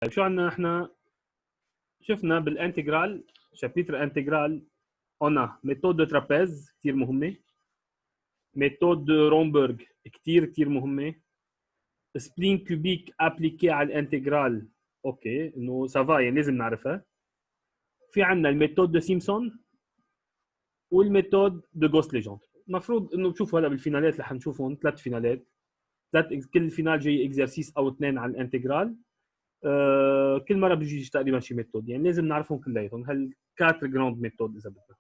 طيب شو عندنا احنا؟ شفنا بالانتجرال شابيتر انتجرال قلنا ميثود دو ترابيز كثير مهمه، ميثود دو رومبرغ كثير مهمه، سبلين كوبيك ابليكي على الانتجرال اوكي انه سافا يعني لازم نعرفها. في عندنا الميثود دو سيمسون والميثود دو غوست ليجند. المفروض انه بشوفوا هلا بالفينالات اللي حنشوفهم 3 فينالات، كل فينال جاي اكزرسيس او 2 على الانتجرال. كل مره بيجي تقريبا شي ميثود، يعني لازم نعرفهم كلياتهم هال 4 جراند ميثود اذا بدنا.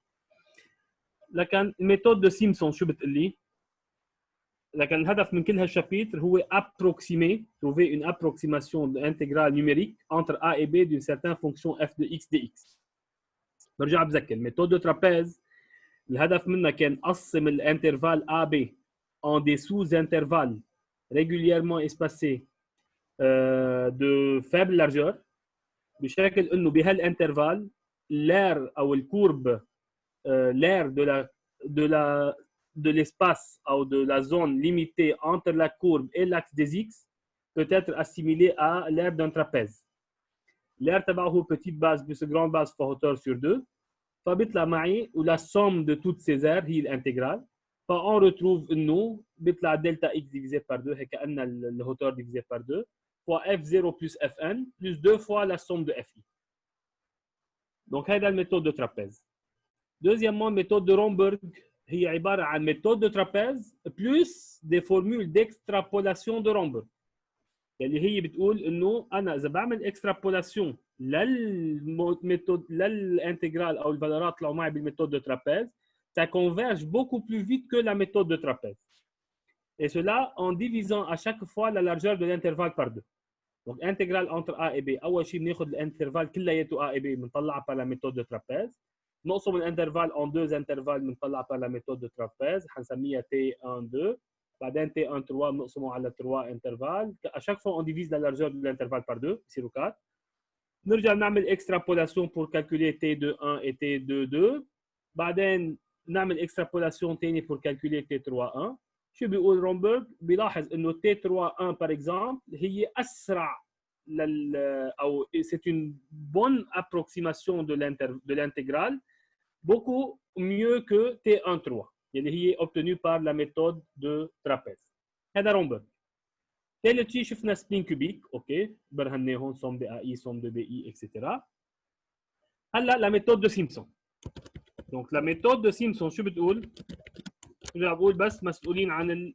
لكن الميثود دو سيمسون شو بتقول لي؟ لكن الهدف من كل هالشابيتر هو approximer, trouver une approximation de l'intégrale numérique entre a et b d'une certaine fonction f de x dx. برجع بذكر ميثود دو ترابيز الهدف منها كان قسم الانترفال a b en des sous-intervalles régulièrement espacés de faible largeur بشكل انه بهالانترفال l'air او الكورب l'air de l'espace ou de la zone limitée entre la courbe et l'axe des x peut être assimilé à l'aire d'un trapèze. L'aire تبعه هو petite base plus grande base fois hauteur sur 2. فبيطلع معي ولا somme de toutes ces aires هي الانتجرال. فon retrouve انه بيطلع دلتا x divisé par 2 هي كأن الهوتور divisé par 2 fois f0 plus fn plus 2 fois la somme de fi. Donc هذا الميثود de trapèze. Deuxièmement, méthode de Romberg هي عبارة عن méthode de trapèze plus des formules d'extrapolation de Romberg. اللي هي بتقول انه انا اذا بعمل اكسترابولاسيون للميثود للانتجرال او الفالورات اللي معي بالميثود دو ترابيز ça converge beaucoup plus vite que la méthode de trapèze. Et cela en divisant à chaque fois la largeur de l'intervalle par 2. Donc intégrale entre A et B اول شيء بناخذ الانترفال كلياته A et B بنطلعها par la méthode de trapèze. نقسم الانترفال en deux intervalles بنطلع par la méthode de trapèze حنسميها T1 2. بعدين T1 3 بنقسمه على 3 intervalles. À chaque fois on divise la largeur de l'intervalle par 2 بصيروا 4. نرجع نعمل extrapolation pour calculer T2 1 et T2 2. بعدين نعمل extrapolation ثاني pour calculer T3 1. شو بيقول رومبرغ؟ بيلاحظ انه T3 1 par exemple هي اسرع او c'est une bonne approximation de l'intégrale beaucoup mieux que T1 3 اللي هي obtenue par la méthode de trapèze. هذا رومبرغ. ثالث شيء شفنا سبين كوبيك اوكي برهناهم سوم دي اي سوم دي بي اي اكسترا. هلا لا ميثود دو سيمسون. دونك لا ميثود دو سيمسون شو بتقول؟ برجع بقول بس مسؤولين عن ال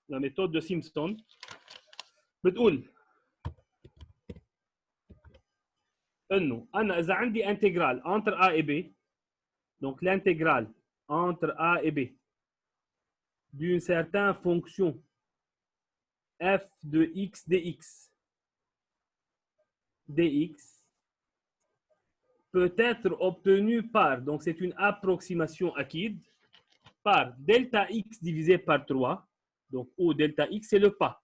لا ميثود دو سيمسون بتقول انه انا اذا عندي انتجرال entre a et b donc l'intégrale entre a et b d'une certaine fonction f de x dx peut être obtenue par, donc c'est une approximation acide, par delta x divisé par 3, donc où delta x c'est le pas.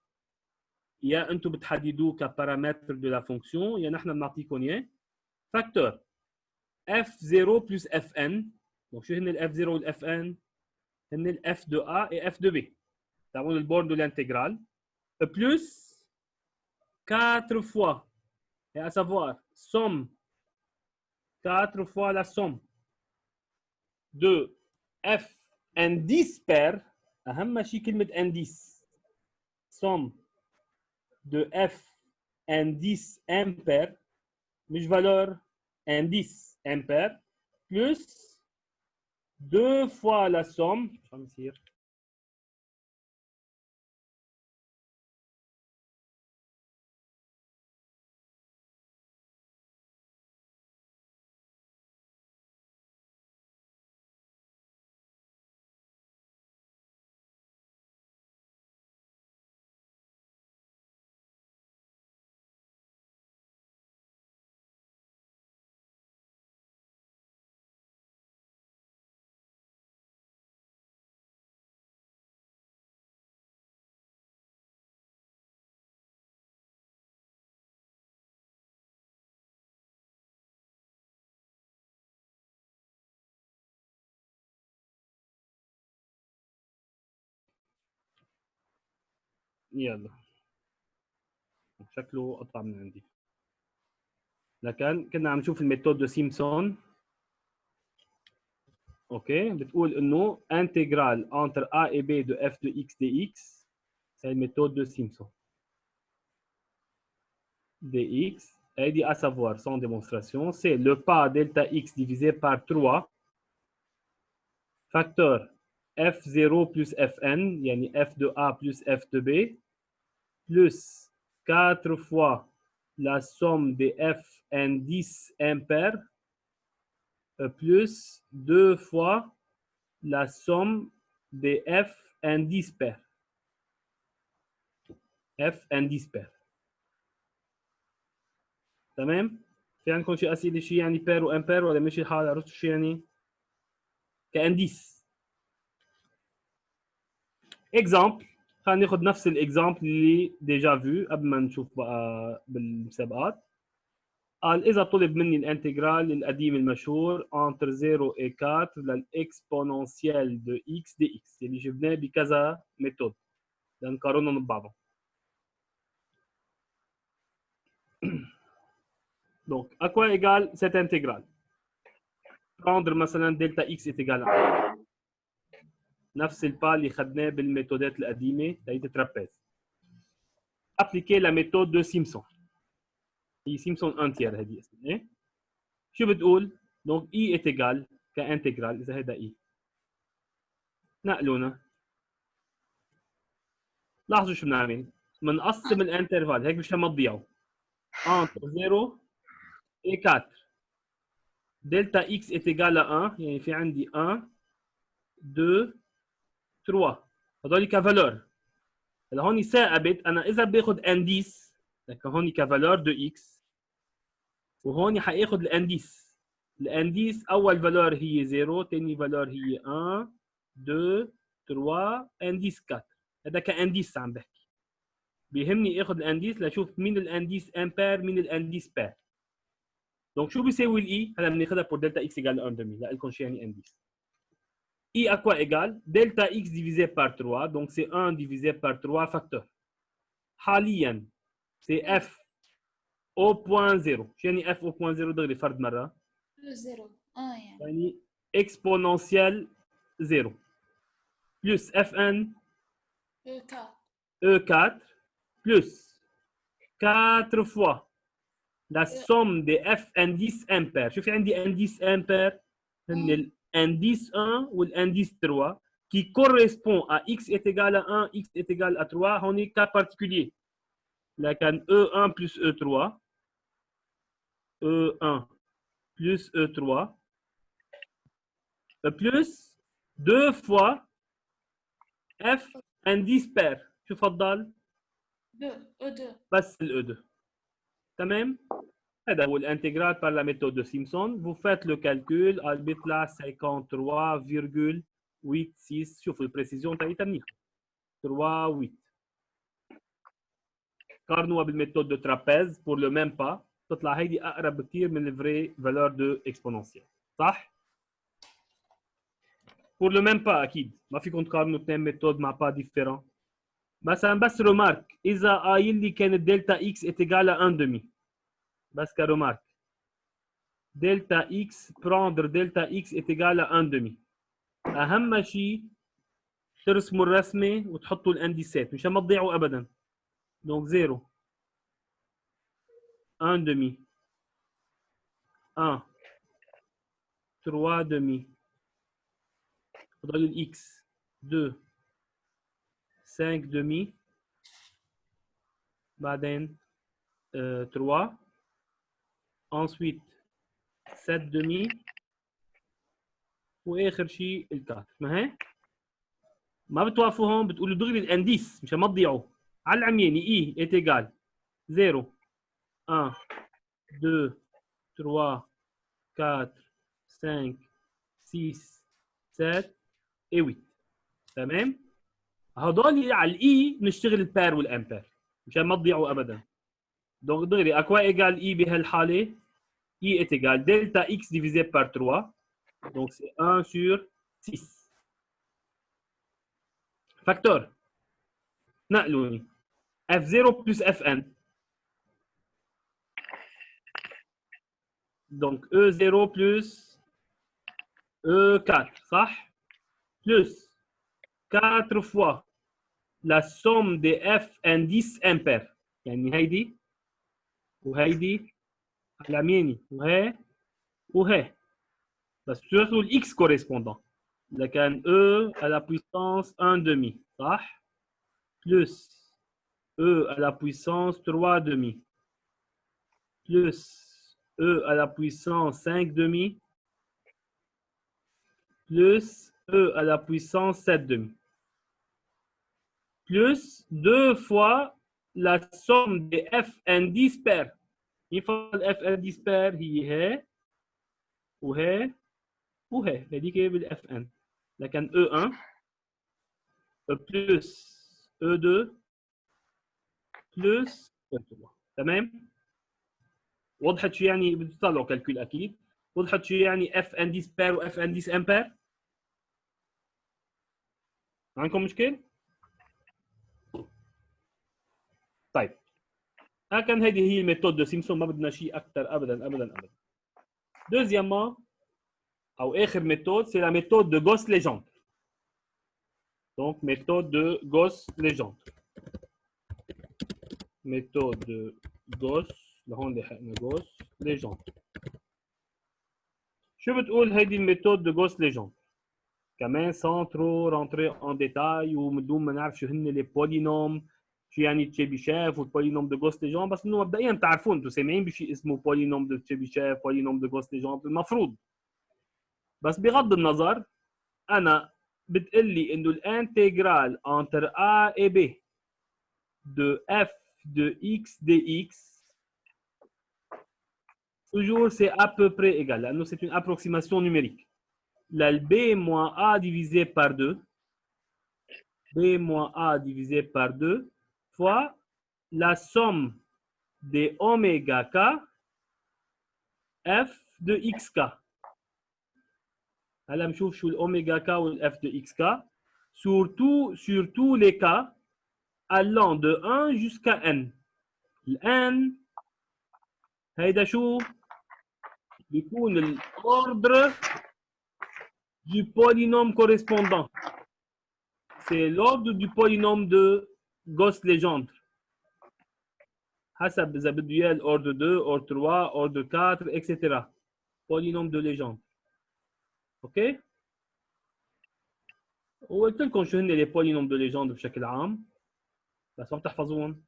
يا انتم بتحددوه كبارامتر de la fonction يا نحن بنعطيكم اياه فاكتور f0 plus fn. donc شو هن ال f0 وال fn؟ هن ال f de a et f de b تبعون البورد de l'intégrale plus 4 fois et à savoir somme 4 fois la somme de f indice pair اهم شيء كلمه indice somme de f indice impair مش valeur indice impair plus 2 fois la somme شو عم يصير يلا شكله قطع من عندي. لكن كنا عم نشوف الميثود دو سيمبسون. اوكي بتقول انه انتجرال entre a et b de f de x dx c'est la méthode de Simpson. dx elle dit à savoir sans démonstration c'est le pas delta x divisé par 3 facteur f0 plus fn yani f de a plus f de b plus 4 fois la somme des f indices impairs plus 2 fois la somme des f indices pairs. f indices pairs. تمام؟ في عندكم شيء اسئله شيء يعني بير وامبير ولا ماشي الحال؟ عرفتوا شو يعني؟ كانديس. اكزامبل خلينا ناخذ نفس الاكزامبل اللي ديجا فيو قبل ما نشوف بقى بالمسابقات. قال اذا طلب مني الانتجرال القديم المشهور entre 0 et 4 للاكسبوننسيال دو اكس دي اكس اللي جبناه بكذا ميثود لنقارنهم ببعضهم. Donc, à quoi égale cette intégrale? Prendre مثلا delta x est égal à 1. نفس البا اللي خدناه بالميثودات القديمه تاعت الترابيز. Appliquer la méthode de Simpson. هي سيمبسون انتير هذه اسمها. شو بتقول؟ donc i est égal كانتجرال اذا هذا i. نقلونا. لاحظوا شو بنعمل؟ بنقسم الانترفال هيك مشان ما تضيعوا. entre 0 et 4. delta x est égal à 1 يعني في عندي 1 2 3 هذول كفالور. هلا هون ثابت انا اذا باخذ انديس لك هون كفالور دو اكس وهون حاخذ الانديس. الانديس اول فالور هي 0 ثاني فالور هي 1 2 3 انديس 4. هذا كانديس عم بحكي. بيهمني اخذ الانديس لاشوف مين الانديس امبير مين الانديس بير. دونك شو بيساوي الاي؟ هلا بناخذها بور دلتا اكس ايجال 1 دمي لكم شو يعني انديس. I à quoi égale delta x divisé par 3, donc c'est 1 divisé par 3 facteurs. حاليا c'est f au point 0. شو يعني f au point 0 دغري فرد مرة؟ 0 يعني exponentielle 0 plus fn E4 plus 4 fois la somme des f indices impairs. شوفي عندي indice impair هن l'indice 1 ou l'indice 3 qui correspond à x est égal à 1, x est égal à 3. On est cas particulier. لكن E1 plus E3 E1 plus E3 plus 2 fois F indice pair. شو فضل؟ E2 بس ال E2. تمام؟ هذا هو الانتجرال par la méthode de Simpson. Vous faites le calcul, elle بيطلع 53,86. شوفوا البريسيزون تاعتها منيحة. 3,8. قارنوها بالميثود de trapèze pour le même pas. تطلع هيدي أقرب بكثير من الفري فالور دو اكسبوننسيال. صح؟ pour le même pas أكيد. ما فيكم تقارنوا اثنين ميثود مع pas différent. مثلا بس رومارك إذا قايل لي كانت دلتا إكس est égal à 1 demi. بس كرومارك. دلتا إكس prendre دلتا إكس est égal à 1 demi. أهم شيء ترسموا الرسمة وتحطوا الانديسات مشان ما تضيعوا أبدا. donc 0 1 demi 1 3 demi فضل الاكس 2 5 demi بعدين 3 ensuite 7 demi واخر شيء ال4. ما هيك؟ ما بتوقفوا هون بتقولوا دغري الانديس مشان ما تضيعوا. على العمياني اي est égal 0 1 2 3 4 5 6 7 et 8. تمام؟ هدول على الاي نشتغل البير والامبير مشان ما تضيعوا ابدا. دونك دغري اكوا ايجال اي بهالحاله اي est égal delta x divisé par 3 donc c'est 1 sur 6. فاكتور نقلوني f0 plus fn Donc E0 plus E4, صح? Plus 4 fois la somme des F indices impair. يعني هيدي وهيدي على يميني وهي بس surtout الX correspondant. لكن E à la puissance 1 demi, صح? Plus E à la puissance 3 demi. Plus E à la puissance 5 demi. Plus E à la puissance 7 demi. Plus 2 fois la somme des F indices pair. Une fois le F indice pair هي وهي هذيك بالاف ان. لكن E1 plus E2 plus E3. تمام؟ وضحت شو يعني؟ بتطلعوا كالكول اكيد. وضحت شو يعني اف انديس بير واف انديس امبير؟ عندكم مشكل؟ طيب كان هذه هي الميثود دو سيمسون، ما بدنا شيء اكثر ابدا ابدا ابدا. دوزيامون او اخر ميثود سي لا ميثود دو غوس ليجندر. دونك ميثود دو غوس ليجندر. ميثود دو غوس لهون لحقنا غوس ليجندر. شو بتقول هيدي الميثود دو غوس ليجندر؟ كمان sans trop rentrer en détail ومن دون ما نعرف شو هن لي بولينوم، شو يعني تشيبيشيف والبولينوم دو غوس ليجندر، بس انه مبدئيا بتعرفون انتم سامعين بشيء اسمه بولينوم دو تشيبيشيف، بولينوم دو غوس ليجندر المفروض. بس بغض النظر انا بتقول لي انه الانتجرال entre a et b de f de x dx toujours c'est à peu près égal لانه c'est une approximation numérique. La b moins a divisé par 2, b moins a divisé par 2 fois la somme des oméga k f de xk. هلا نشوف شو الاوميجا k والf de xk sur tous les cas allant de 1 jusqu'à n. n هيدا شو بيكون l'ordre du polynôme correspondant. C'est l'ordre du polynôme de Gauss-Legendre. حسب إذا بده إياه l'ordre 2, ordre 3, ordre 4, etc. Polynôme de Legendre. OK؟ وقلت لكم شو هن les polynômes de Legendre بشكل عام. بس ما بتحفظوهم.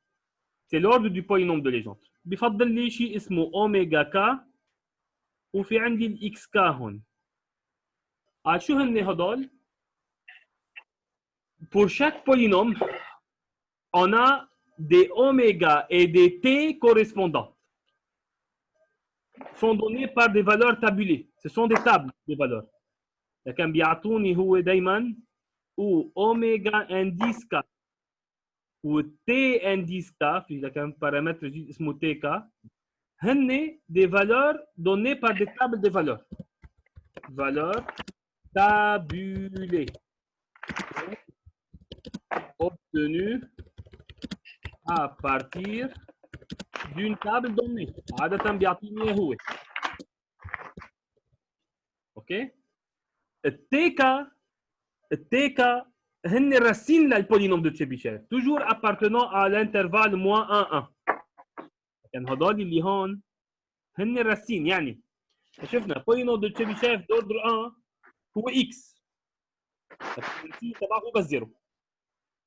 C'est l'ordre du polynôme de Legendre. بفضل لي شيء اسمه اوميجا k وفي عندي الاكس k هون. شو هن هدول؟ Pour chaque polynôme, on a des oméga et des t correspondants. Sont donnés par des valeurs tabulées. Ce sont des tables de valeurs. لكن بيعطوني هو دايما ou oméga indice k ou t indice k في لكن paramètre جديد اسمه tk هن des valeurs données par des tables de valeurs. Valeurs tabulées obtenues à partir d'une table donnée. عادة بيعطيني هو. اوكي؟ التيكا هن الراسين للبولينوم دو تشيبيشيف toujours appartenant à l'intervalle moins 1 1. يعني هدول اللي هون هن الراسين. يعني شفنا بولينوم دو تشيبيشيف دوردر 1 هو اكس، الراسين تبعه هو بس 0.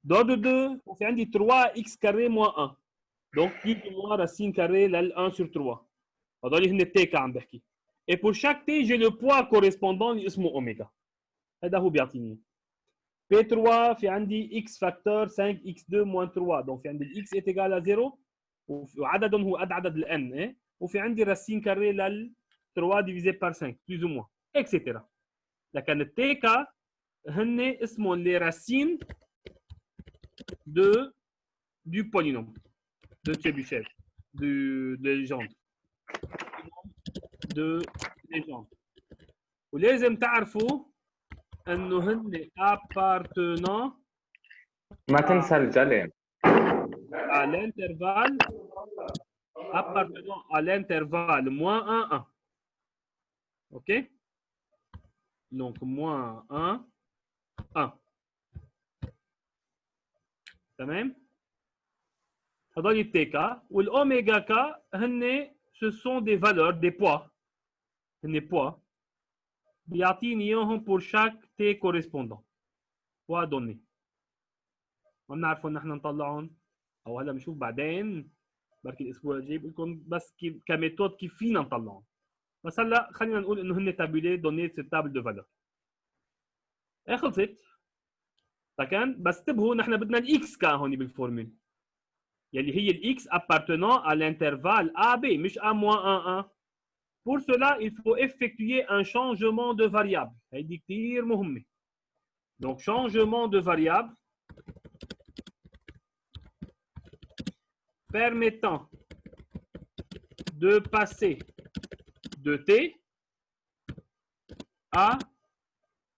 دوردر 2 وفي عندي 3 اكس كاري moins 1 donc plus ou moins racine carrée لل 1 sur 3. هدول هن التيكا عم بحكي. Et pour chaque t j'ai le poids correspondant اللي اسمه اوميجا. هذا هو بيعطيني. P3 في عندي x facteur 5x2 moins 3 donc في عندي x est égal à 0 وعددهم هو قد عدد n إيه؟ وفي عندي racine carrée لل 3 divisé par 5 plus ou moins etc. لكن التيكا هن اسمهم les racines du polynôme de Chebyshev de Legendre de Legendre. ولازم تعرفوا انه هن appartenant ما تنسى الجلي à l'intervalle appartenant à l'intervalle moins 1 1. OK? Donc, moins 1, 1. تمام؟ هذول التي كا والأوميغا كا هن ce sont des valeurs, des poids. هن poids. بيعطيني إياهم pour chaque t correspondant. poids donné. ما بنعرفهم نحن نطلعهم أو هلا بنشوف بعدين بركي الأسبوع الجاي بقول لكم بس كيف كميثود كيف فينا نطلعهم. بس هلا خلينا نقول إنه هن تابولي دوني سي تابل دو فالور. إيه خلصت. لكن بس انتبهوا نحن بدنا الإكس كا هون بالفورمول. يلي هي الإكس appartenant à l'intervalle AB مش A-1, 1. Pour cela, il faut effectuer un changement de variable. هيدي كتير مهمة. Donc, changement de variable permettant de passer de t à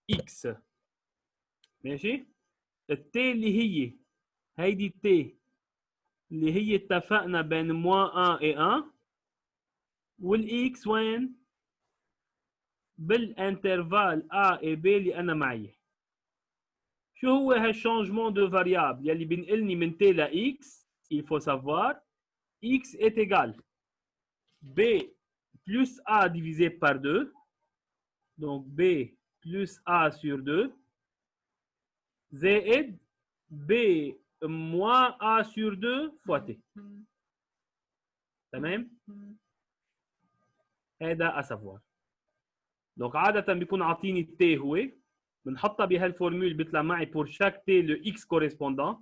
x. ماشي؟ الت اللي هي هيدي الت اللي هي اتفقنا بين moins 1 et 1 والاكس وين؟ بالانترفال A et B اللي أنا معي. شو هو هالشانجمون دو فاريابل يلي بينقلني من t ل x؟ Il faut savoir x est égal b plus a divisé par 2. Donc b plus a sur 2 زائد b moins a sur 2 fois t. تمام؟ هذا اسافوار. دونك عادة بيكون عاطيني التي هو بنحطها بهالفورمول بيطلع معي pour chaque t le x correspondant.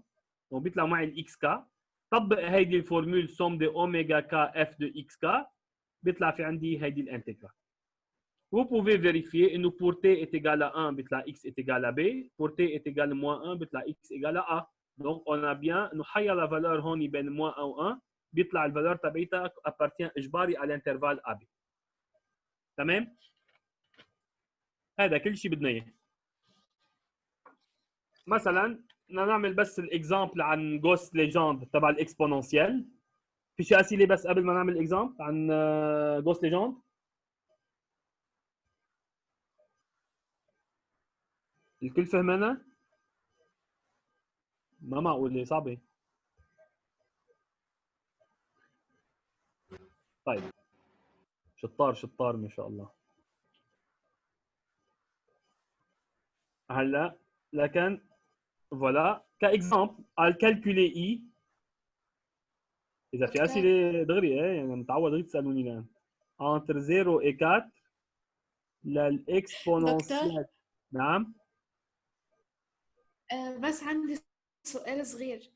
دونك بيطلع معي الاكس كا. طبق هيدي الفورمول somme de اوميغا كا f de x كا بيطلع في عندي هيدي الانتجرال. Vous pouvez vérifier انه pour t est égal à 1 بيطلع x est égal à b. pour t est égal à moins 1 بيطلع x égal à a. Donc on a bien نحيا la valeur هون بين moins 1 و 1 بيطلع الفالور تبعيتها appartient اجباري à l'intervalle AB. تمام؟ هذا كل شيء بدنا اياه. مثلا بدنا نعمل بس الاكزامبل عن جوست ليجند تبع الاكسبوننسيال. في شيء اسئله بس قبل ما نعمل الاكزامبل عن جوست ليجند؟ الكل فهمنا؟ ما معقوله صعبه. طيب شطار شطار ما شاء الله. هلا لكن فوالا كاكزامبل على calculer i. اذا في اسئله دغري يعني متعود دغري تسالوني الان. entre 0 et 4 للاكسبوننسيال. نعم بس عندي سؤال صغير.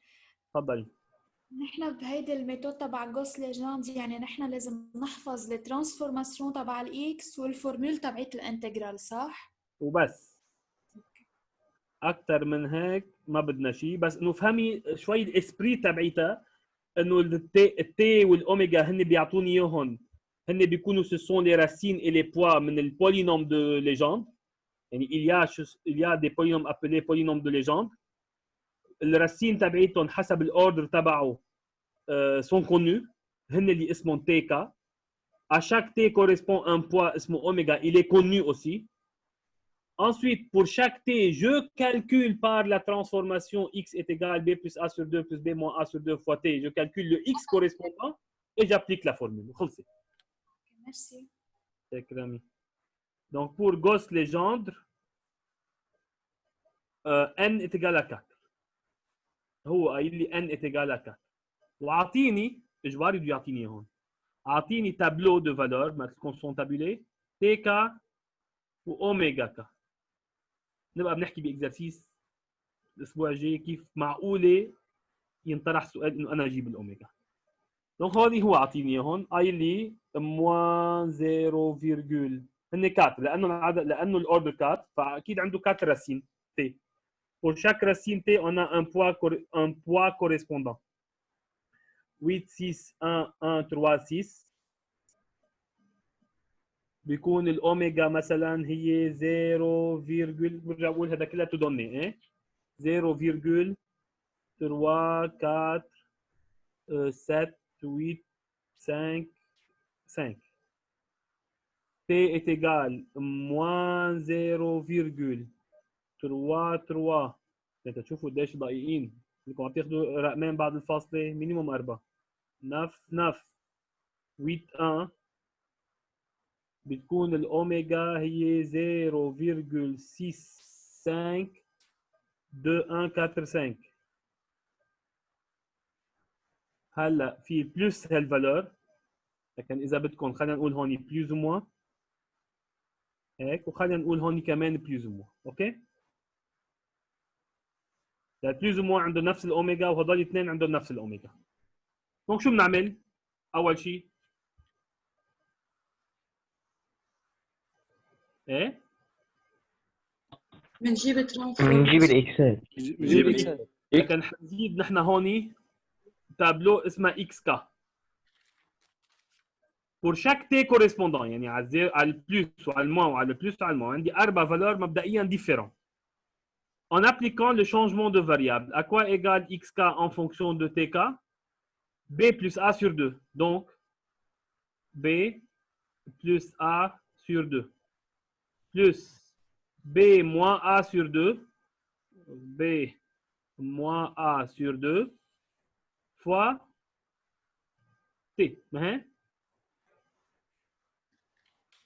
تفضلي. نحن بهيدي الميثود تبع جوس ليجند يعني نحن لازم نحفظ الترانسفورماسيون تبع الاكس والفورمول تبعت الانتجرال صح؟ وبس. اكثر من هيك ما بدنا شيء. بس انه فهمي شوي الاسبري تبعيتها انه التي والاوميجا هن بيعطوني اياهم. هن بيكونوا ce sont les racines et les poids من البولينوم de légende. يعني il y a des polynômes appelés polynômes de légende. الراسين تبعيتهم حسب الاوردر تبعه sont connus. هن اللي اسمهم تي كا. À chaque t correspond un poids اسمه oméga, il est connu aussi. Ensuite, pour chaque t, je calcule par la transformation x est égal b plus a sur 2 plus b moins a sur 2 fois t. Je calcule le x correspondant et j'applique la formule. Merci. Donc, pour Gauss légendre, n est égal à 4. هو قايل لي n est égal à 4. وعطيني اجباري بده يعطيني هون. اعطيني تابلو دو فالور مثل كونسون تابولي تي كا واوميجا كا. نبقى بنحكي باكزرسيس الاسبوع الجاي كيف معقوله ينطرح سؤال انه انا اجيب الاوميجا. دونك هذه هو عاطيني هون قايل لي موان 0. هن 4 لانه الاوردر 4 فاكيد عنده 4 راسين تي. Pour chaque racine t, on a un poids correspondant. 8, 6, 1, 1, 3, 6. بيكون الاوميجا مثلا هي 0. برجع بقول هذا كله تدوني ايه 0,3 4 7 8 5 5. T est égal moins 0,33. انت تشوفوا قديش دقيقين بدكم عم تاخذوا رقمين بعد الفاصله مينيموم 4 9 9 8 1 بتكون الاوميجا هي 0,652145. هلا في بلس هالفالور، لكن اذا بدكم خلينا نقول هون بلوز او موان هيك، وخلينا نقول هون كمان بلوز او موان. اوكي، البلوز او موان عنده نفس الاوميجا وهدول الاثنين عندهم نفس الاوميجا. دونك شو بنعمل؟ اول شيء ايه؟ بنجيب بنجيب الاكسات. بنجيب الاكس، لكن حنزيد نحن هون تابلو اسمها اكس كا pour chaque t correspondant، يعني على البلس وعلى الموان وعلى البلس وعلى الموان عندي 4 valeurs مبدئيا différents. En appliquant le changement de variable, à quoi égale xk en fonction de tk? B plus a sur 2. Donc, b plus a sur 2 plus b moins a sur 2, b moins a sur 2 fois t.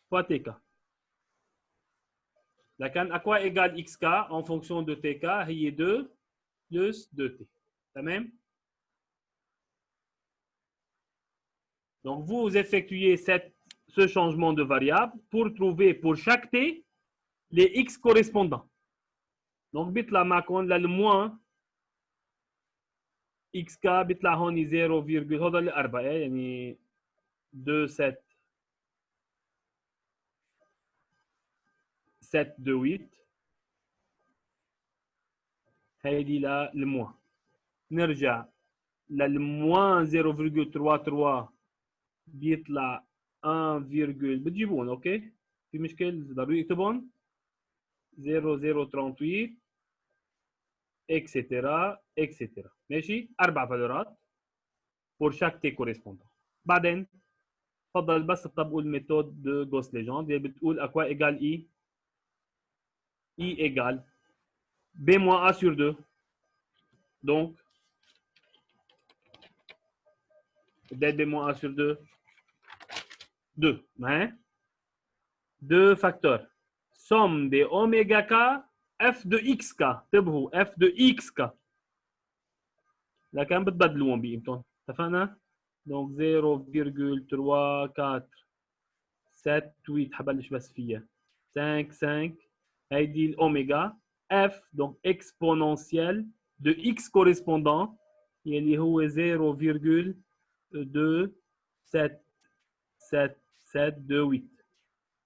Fois tk. لكن à quoi égale xk en fonction de tk هي 2 plus 2t. تمام؟ Donc vous effectuez ce changement de variable pour trouver pour chaque t les x correspondants. Donc بيطلع معكم للموان xk بيطلع هون 0, هذول 4 يعني 2 7 7 2 8. هيدي للموان. نرجع للموان 0,33 بيطلع 1, بتجيبون اوكي؟ في مشكل ضروري اكتبون 0,038 اكسترا اكسترا. ماشي؟ 4 فالورات pour chaque t correspondant. بعدين تفضل بس تطبقوا الميثود de Gauss Legendre اللي بتقول à quoi égale i. I égale b moins a sur 2. Donc b moins a sur 2 2. Hein? 2 facteurs. Somme des oméga k f de xk. انتبهوا f de xk. لكن بتبدلوهم بقيمتهم. اتفقنا؟ Donc 0,3478 حبلش بس فيها 5 5. هيدي الاوميجا f donc exponentielle de x correspondant اللي هو 0,27778.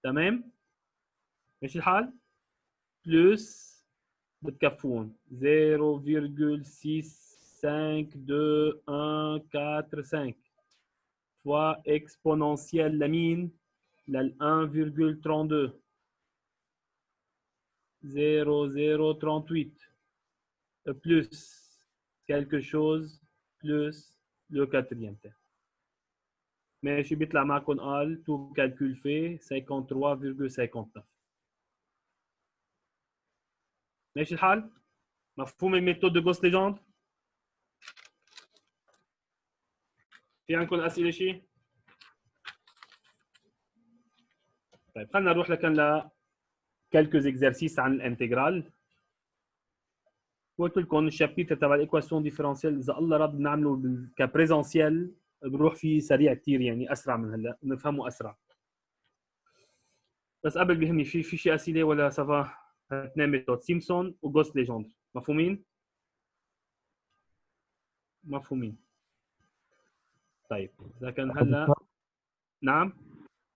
تمام؟ ماشي الحال؟ بلس بتكفون 0,652,145 fois exponentielle لمين؟ لل 1,32 0,038 plus quelque chose plus le quatrième terme. ماشي بيطلع معكم قال tout calcul fait 53,59. ماشي الحال؟ مفهوم الميثود دو جوس ليجند؟ في عندكم اسئله شيء؟ طيب خلينا نروح لكن quelques exercices عن الانتجرال. قلت لكم الشابيتر تبع الايكواسيون ديفرنسيال اذا الله رد بنعمله كبريزنسيال بنروح فيه سريع كثير، يعني اسرع من هلا بنفهمه اسرع. بس قبل بيهمني في شيء اسئله ولا سافا؟ اثنين ميثود سيمبسون وجوس ليجندر مفهومين؟ مفهومين. طيب لكن هلا نعم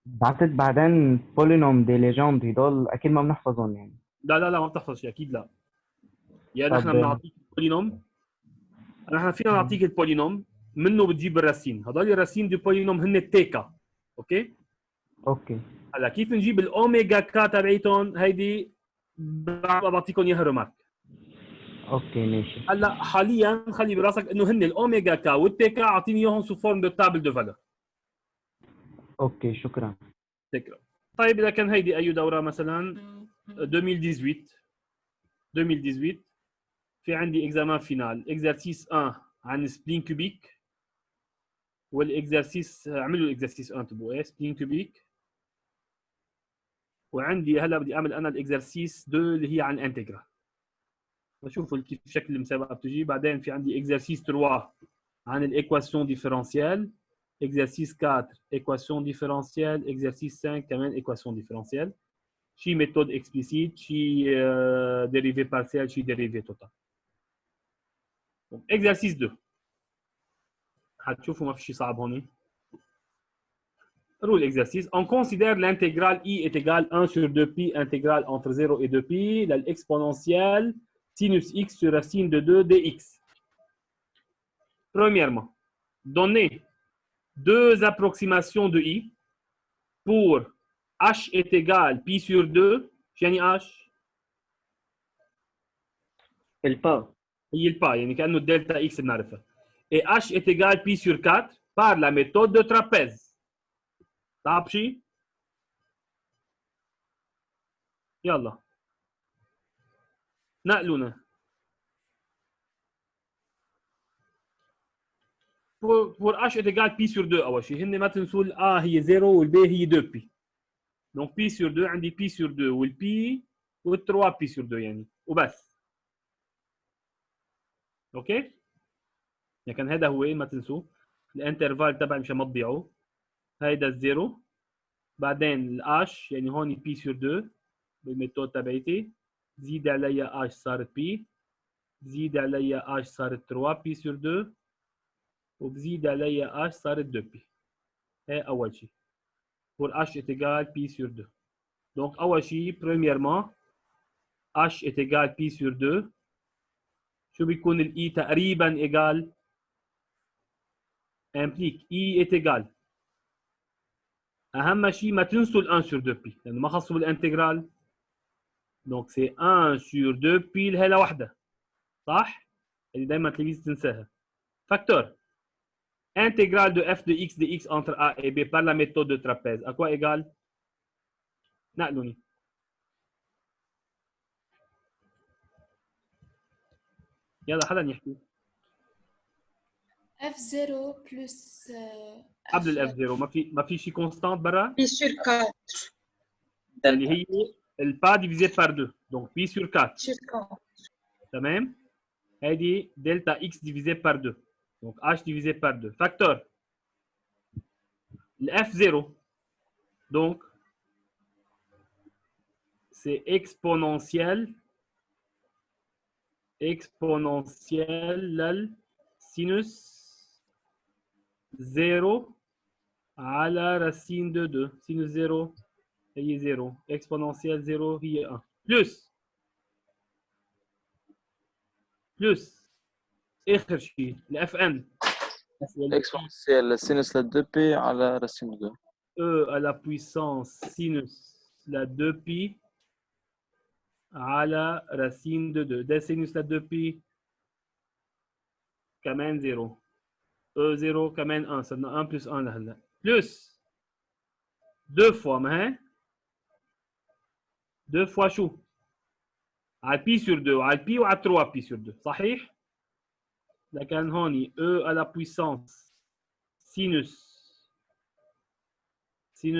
بعتت بعدين بولينوم دي ليجند هدول اكيد ما بنحفظهم يعني. لا ما بتحفظ شيء اكيد لا. يا نحن طب بنعطيك البولينوم، نحن فينا نعطيك البولينوم منه بتجيب الراسين. هدول الراسين دو بولينوم هن التيكا. اوكي هلا كيف نجيب الاوميجا كا تبعيتهم؟ هيدي بعطيكم اياها رمارك. اوكي ماشي. هلا حاليا خلي براسك انه هن الاوميجا كا والتيكا اعطيني اياهم سو فورم دو تابل دو فالور. اوكي شكرا. شكرا. طيب اذا كان هيدي اي دوره مثلا 2018 في عندي اكزامان فينال اكزرسيس 1 عن سبلين كوبيك، والاكزرسيس اعملوا الاكزرسيس 1 تبعوا ايه سبلين كوبيك، وعندي هلا بدي اعمل انا الاكزرسيس 2 اللي هي عن انتجرال. بشوفوا كيف شكل المسابقه بتجي. بعدين في عندي اكزرسيس 3 عن الايكواسيون ديفيرنسيال، اكزرسيس 4 ايكواسيون ديفيرنسيال، اكزرسيس 5 كمان ايكواسيون ديفيرنسيال، شي ميثود اكسبليسيت، شي ديريفي بارسيال، شي ديريفي توتال. اكزرسيس 2 حتشوفوا ما في شيء صعب هون. Rule exercice. On considère l'intégrale i est égale 1 sur 2pi intégrale entre 0 et 2pi, l'exponentielle sinus x sur racine de 2 dx. Premièrement, donnez deux approximations de i pour h est égal pi sur 2. يعني h البا هي البا يعني كأنه الدلتا x بنعرفها. Et h est égal pi sur 4 par la méthode de trapèze. صعب شيء؟ يلا نقلونا. pour h est égal pi sur 2 اول شيء هن ما تنسوا ال a هي 0 وال b هي 2 pi. donc pi sur 2 عندي pi sur 2 وال p وال 3 pi sur 2 يعني وبس. اوكي؟ يعني هذا هو ما تنسوا الانترفال تبعي مشان ما تضيعوا. هيدا الزيرو بعدين الاش يعني هون بي سور 2 بالميثود تبعتي، زيد عليها اش صارت بي، زيد عليها اش صارت 3 بي سور 2 وبزيد عليها اش صارت 2 بي. هي اول شيء pour h est égal pi sur 2. donc اول شيء premièrement h est égal pi sur 2 شو بيكون الاي تقريبا égal implique e est égal. اهم شيء ما تنسوا ال 1 sur 2 pi لانه ما خصوا بالانتجرال. دونك سي 1 sur 2 pi لهي لوحدها صح؟ اللي دائما تلاميذ تنساها. فاكتور intégral de f de x dx entre a et b par la méthode de trapèze à quoi égal؟ نقلوني. يلا حدا يحكي. f0 plus قبل الاف 0 ما في شيء كونستانت برا بي سور 4 اللي هي البا ديفيزي بار 2 دونك بي سور 4 سور 4 تمام. هذه دلتا اكس ديفيزي بار 2 دونك h ديفيزي بار 2 فاكتور الاف 0 دونك سي اكسبونونسيال للسينوس 0 على راسين de 2 سينوس 0 هي 0 اكسبونونسيال 0 هي 1 بلس اخر شيء الاف ان اكسبونسيال سينوس ل 2 بي على راسين 2 e à la puissance sinus la 2 pi على racine de 2 ده sinus la 2 pi كمان 0 e 0 كمان 1 صرنا 1 plus 1 لهلا بلس 2 fois ما هي 2 fois شو؟ على pi sur 2 وعلى pi وعلى 3 pi sur 2 صحيح؟ لكن هون e à la puissance sinus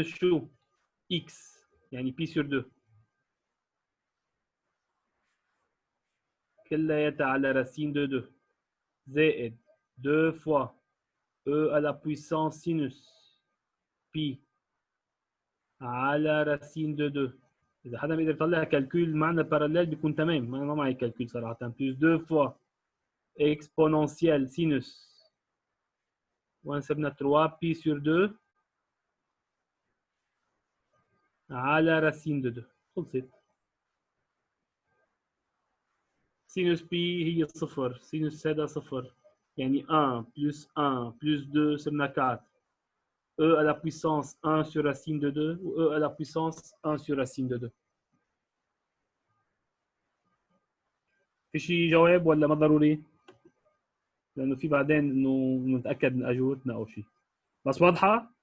شو؟ x يعني pi sur 2 كلياتها على racine de 2 زائد 2 fois e à la puissance sinus pi على racine de 2. إذا حدا بيقدر يطلع كالكول معنا باراليل بيكون تمام. أنا ما معي كالكول صراحة. plus 2 fois exponentielle sinus وين سبنا 3 pi sur 2 على racine de 2 خلصت. سينوس بي هي صفر، سينوس هذا صفر يعني 1 plus 1 plus 2 صرنا 4 e à la puissance 1 sur racine de 2 ou e à la puissance 1 sur racine de 2. في شيء جواب ولا ما ضروري؟ لأنه في بعدين إنه نتأكد من أجوبتنا أو شيء. بس واضحة؟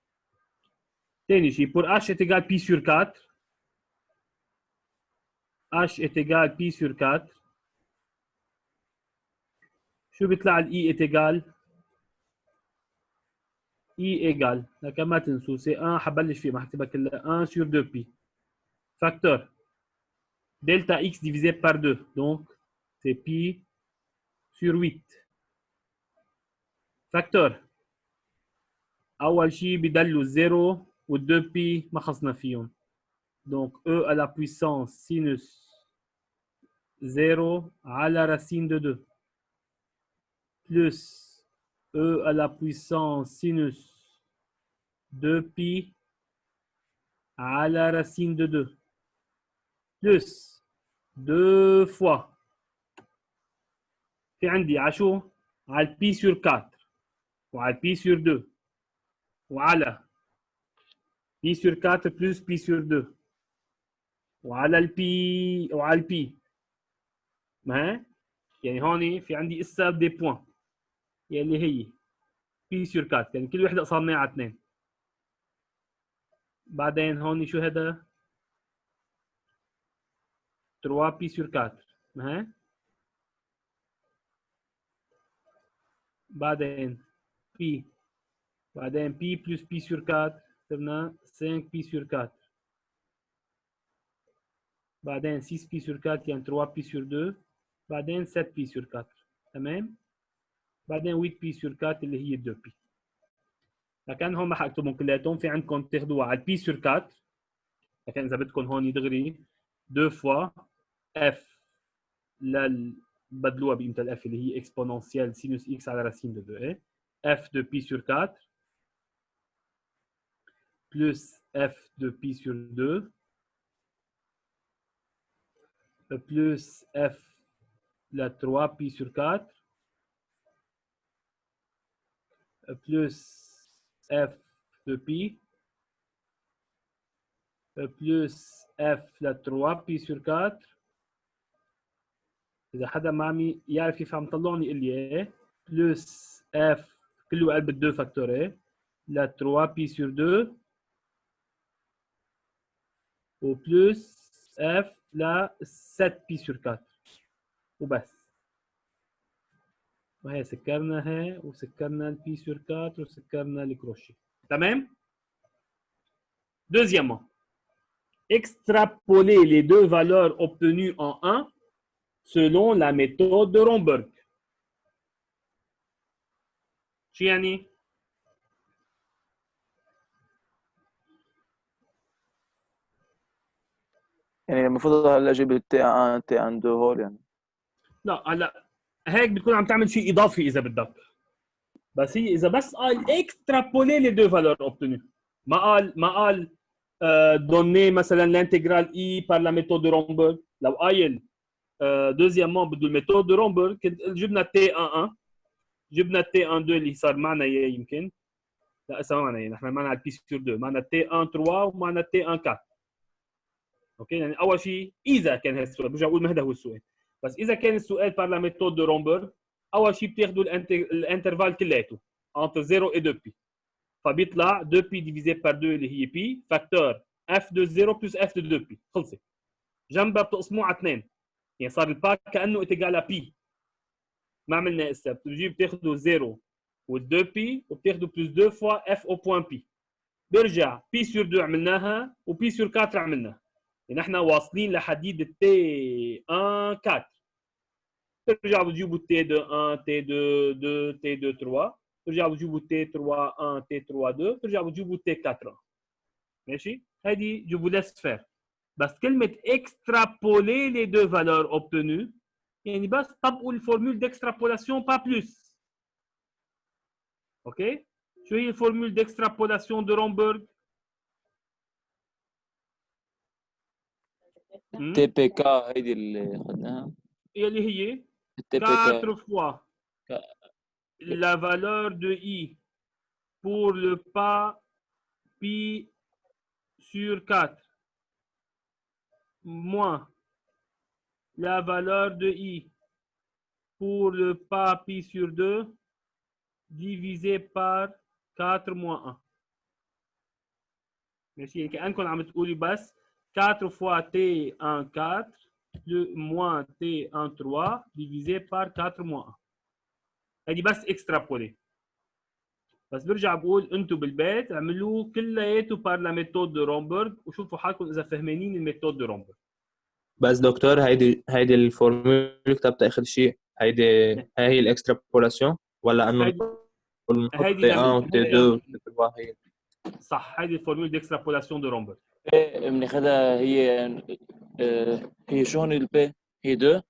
تاني شيء pour h est égal pi sur 4 h est égal pi sur 4 شو بيطلع ال e est égal e égal لكن ما تنسوا c'est 1 حبلش فيه ما حكتبها كلها 1 sur 2 pi facteur delta x divisé par 2 donc c'est pi sur 8 facteur أول شيء بيدلوا 0 وال 2 pi ما خصنا فيهم donc e à la puissance sinus 0 على racine de 2 plus e à la puissance sinus 2 pi à la racine de 2 plus 2 fois في عندي على شو؟ على pi sur 4 وعلى pi sur 2 وعلى pi sur 4 plus pi sur 2 وعلى البي وعلى البي ما يعني هون في عندي اسا دي بوان يلي هي بي سور 4 يعني كل وحده قصرناها على 2 بعدين هون شو هذا 3 بي سور 4 ما بعدين بي بعدين بي بلس بي سور 4 صرنا 5 بي سور 4 بعدين 6 بي سور 4 يعني 3 بي سور 2 بعدين 7 بي سور 4 تمام بعدين 8 بي سور 4 اللي هي 2 بي لكن هون ما حاكتبهم كلياتهم في عندكم تاخذوها على البي سور 4 لكن اذا بدكم هون دغري 2 فوا اف بدلوها بقيمه الاف اللي هي اكسبوننسيال سينوس اكس على راسين دو 2 اف دو بي سور 4 plus f de pi sur 2 plus f la 3 pi sur 4 plus f de pi plus f la 3 pi sur 4 إذا حدا ما عم يعرف كيف عم طلعني يقول لي ايه plus f كله قلب 2 فاكتوري la 3 pi sur 2 و plus f la 7 pi sur 4 وبس وهي سكرنا هي وسكرنا البي sur 4 وسكرنا الكروشيه تمام. Deuxièmement, extrapoler les deux valeurs obtenues en 1 selon la méthode de Romberg. شو يعني؟ يعني المفروض هلا اجيب التي 1 تي 2 هول يعني. لا هلا هيك بتكون عم تعمل شيء اضافي اذا بدك، بس هي اذا بس قال extrapoler les deux valeurs obtenues ما قال donner مثلا l'intégral i par la méthode de Romberg. لو قايل deuxièmement بده الميثود de Romberg جبنا تي 1 جبنا تي 1 2 اللي صار معنا اياه يمكن لا هسه ما معنا اياه نحن معنا البي سور 2 معنا تي 1 3 ومعنا تي 1 4 اوكي. يعني اول شيء اذا كان هذا السؤال برجع بقول ما هذا هو السؤال، بس اذا كان السؤال par la méthode de Romberg اول شيء بتاخذوا الانترفال كلياته entre 0 et 2 pi فبيطلع 2 pi divisé par 2 اللي هي pi فاكتور f de 0 plus f de 2 pi خلصت. جنبها بتقسموه على 2 يعني صار الباك كانه اتجاه بي ما عملنا اسا بتجي بتاخذوا 0 وال2 بي وبتاخذوا بلس 2 فوا اف او بوان بي بيرجع بي سور 2 عملناها وبي سور 4 عملناها يعني احنا واصلين لحديد التي 1 4 ترجعوا بتجيبوا تي 2 1 تي 2 2 تي 2 3 ترجعوا بتجيبوا تي 3 1 تي 3 2 ترجعوا بتجيبوا تي 4 1 ماشي. هيدي جيبوا لها سفير بس كلمة extrapoler les deux valeurs obtenues يعني بس طبقوا الفورمول d'extrapolation pas plus. اوكي شو هي الفورمول d'extrapolation de Romberg؟ تي بي كا هيدي اللي اخذناها اللي هي التي بي كا 4 fois la valeur de i pour le pas pi sur 4 moins la valeur de i pour le pas pi sur 2 divisé par 4 moins 1. ماشي يعني كأنكم عم تقولي بس 4 fois T1 4 plus moins T1 3 divisé par 4 moins 1. هذه بس اكسترابولي. بس برجع بقول انتم بالبيت اعملوه كلياته بار لا ميثود دو رومبرغ وشوفوا حالكم اذا فهمانين الميثود دو رومبرغ. بس دكتور هيدي الفورمولا اللي كتبتها اخر شيء هي الاكسترابولاسيون ولا انه نحط هيدي تي 1 وتي 2 تي 3 هي صح هذه الفورمولا ديكسترابولاسيون دو رومبرغ. بناخدها هي شو هون البي؟ هي 2